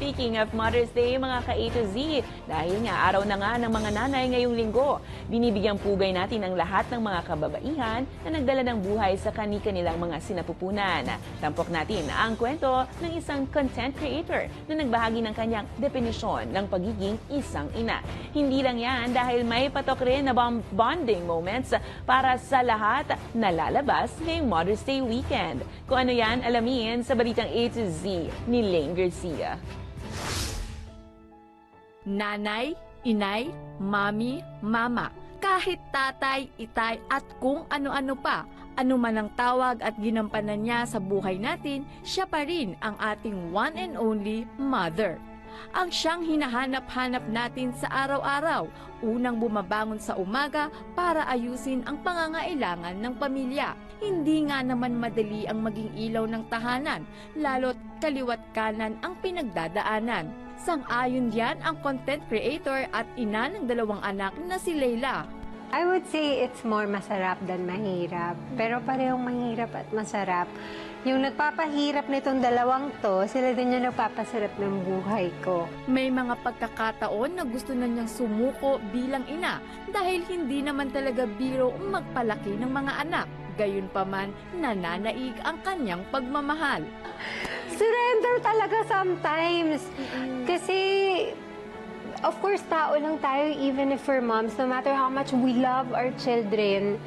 Speaking of Mother's Day, mga ka-A to Z, dahil nga araw na nga ng mga nanay ngayong linggo, binibigyang pugay natin ang lahat ng mga kababaihan na nagdala ng buhay sa kani-kanilang mga sinapupunan. Tampok natin ang kwento ng isang content creator na nagbahagi ng kanyang definisyon ng pagiging isang ina. Hindi lang yan dahil may patok rin na bonding moments para sa lahat na lalabas ngayong Mother's Day weekend. Kung ano yan, alamin sa balitang A to Z ni Lane Garcia. Nanay, inay, mami, mama, kahit tatay, itay at kung ano-ano pa, ano man ang tawag at ginampanan niya sa buhay natin, siya pa rin ang ating one and only mother. Ang siyang hinahanap-hanap natin sa araw-araw, unang bumabangon sa umaga para ayusin ang pangangailangan ng pamilya. Hindi nga naman madali ang maging ilaw ng tahanan, lalo't kaliwat kanan ang pinagdadaanan. Sang-ayon diyan ang content creator at ina ng 2 anak na si Leila. I would say it's more masarap than mahirap. Pero parehong mahirap at masarap. Yung nagpapahirap nitong 2 to, sila din yung nagpapasarap ng buhay ko. May mga pagkakataon na gusto na niyang sumuko bilang ina dahil hindi naman talaga biro magpalaki ng mga anak. Gayunpaman, nananaig ang kanyang pagmamahal. Surrender talaga sometimes. Kasi, of course, tao lang tayo even if we're moms. No matter how much we love our children,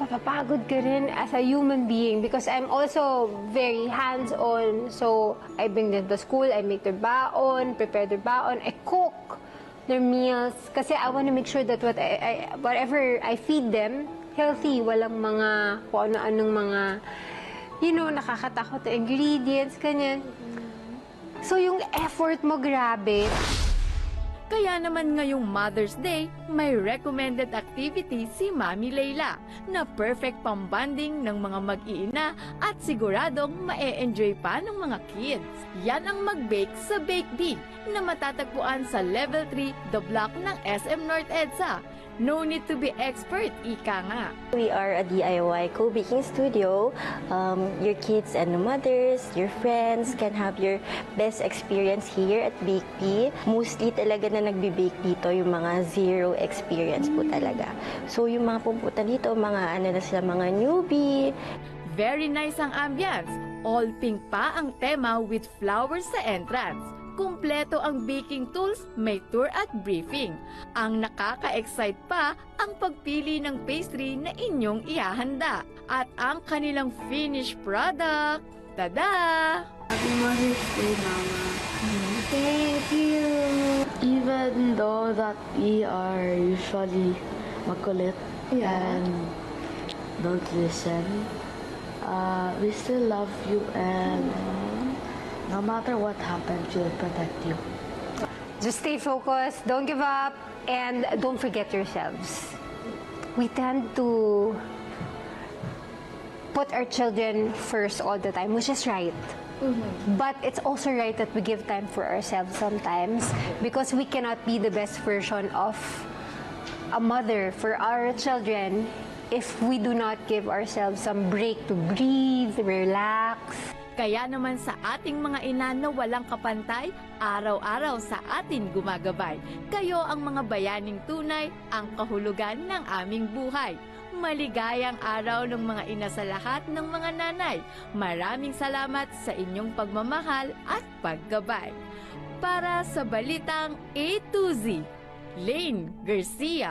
mapapagod ka rin as a human being because I'm also very hands-on. So, I bring them to school, I make their baon, prepare their baon, I cook their meals. Kasi I want to make sure that whatever I feed them, healthy, walang mga kung ano-anong mga, nakakatakot na ingredients, ganyan. So, yung effort mo, grabe. Kaya naman ngayong Mother's Day, may recommended activity si Mami Leila na perfect pambanding ng mga mag-iina at siguradong ma-e-enjoy pa ng mga kids. Yan ang mag-bake sa Bake Bee na matatagpuan sa Level 3, The Block ng SM North EDSA. No need to be expert, ika nga. We are a DIY co-baking studio. Your kids and the mothers, your friends can have your best experience here at Bake Bee. Mostly talaga na nagbe-bake dito yung mga zero experience po talaga. So yung mga pupunta dito, mga ano na sila, mga newbie. Very nice ang ambience. All pink pa ang tema with flowers sa entrance. Kumpleto ang baking tools, may tour at briefing. Ang nakaka-excite pa ang pagpili ng pastry na inyong ihahanda at ang kanilang finished product. Tada! Happy Mother's Day, Mama. Thank you. Even though that we are usually makulit and don't listen, we still love you and no matter what happens, we'll protect you. Just stay focused, don't give up, and don't forget yourselves. We tend to put our children first all the time, which is right. But it's also right that we give time for ourselves sometimes because we cannot be the best version of a mother for our children if we do not give ourselves some break to breathe, relax. Kaya naman sa ating mga ina na walang kapantay, araw-araw sa atin gumagabay. Kayo ang mga bayaning tunay, ang kahulugan ng aming buhay. Maligayang araw ng mga ina sa lahat ng mga nanay. Maraming salamat sa inyong pagmamahal at paggabay. Para sa Balitang A to Z, Lane Garcia.